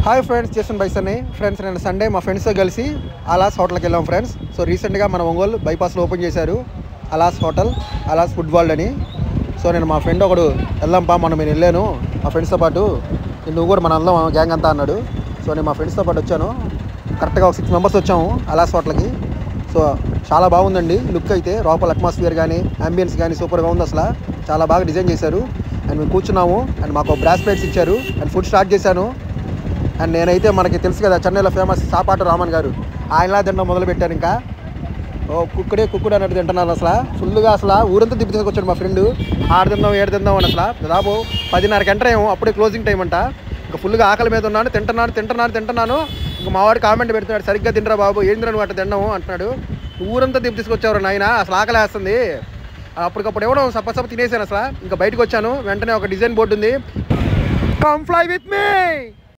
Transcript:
Hi friends, చేసిన బైసన్ని friends. నేను Sunday మా ఫ్రెండ్స్తో కలిసి అలాస్ హోటల్కి వెళ్ళాం ఫ్రెండ్స్. సో రీసెంట్గా మన ఒంగోలు బైపాస్లో ఓపెన్ చేశారు అలాస్ హోటల్, అలాస్ ఫుడ్ వరల్డ్ అని. సో నేను మా ఫ్రెండ్ ఒకడు వెళ్దాంపా, మొన్న నేను వెళ్ళాను మా ఫ్రెండ్స్తో పాటు, నువ్వు కూడా మన అందరం గ్యాంగ్ అంతా అన్నాడు. సో నేను మా ఫ్రెండ్స్తో పాటు వచ్చాను. కరెక్ట్గా ఒక 6 మెంబర్స్ వచ్చాము అలాస్ హోటల్కి. సో చాలా బాగుందండి లుక్ అయితే, లోపల అట్మాస్ఫియర్ కానీ అంబియన్స్ కానీ సూపర్గా ఉంది. అసలు చాలా బాగా డిజైన్ చేశారు. అండ్ మేము కూర్చున్నాము అండ్ మాకు బ్రాస్ ప్లేట్స్ ఇచ్చారు అండ్ ఫుడ్ స్టార్ట్ చేశాను. అండ్ నేనైతే మనకి తెలుసు కదా చెన్నైలో ఫేమస్ సాపాటు రామన్ గారు, ఆయనలా తినడం మొదలుపెట్టాను. ఇంకా కుక్కుడు అన్నట్టు తింటున్నాను. అసలు ఫుల్గా అసలు ఊరంతా తిప్పి తీసుకొచ్చాడు మా ఫ్రెండ్. 6 తిందాం 7 తిందాం అని. అసలు దాదాపు 10:30కి ఎంటర్ అయ్యాము, అప్పుడే క్లోజింగ్ టైం అంట. ఇంకా ఫుల్గా ఆకలి మీద ఉన్నాను, తింటున్నాను. ఇంకా మావాడు కామెంట్ పెడుతున్నాడు, సరిగ్గా తినరా బాబు, ఏంద్రా నువ్వు అట్లా తిన్నాము అంటున్నాడు. ఊరంతా తిప్పి తీసుకొచ్చేవారు నాయన, అసలు ఆకలి వేస్తుంది. అప్పటికప్పుడు ఎవడో సప్ప తినేసాను. అసలు ఇంకా బయటకు వచ్చాను, వెంటనే ఒక డిజైన్ బోర్డు ఉంది, కమ్ ఫ్లై విత్ మీ.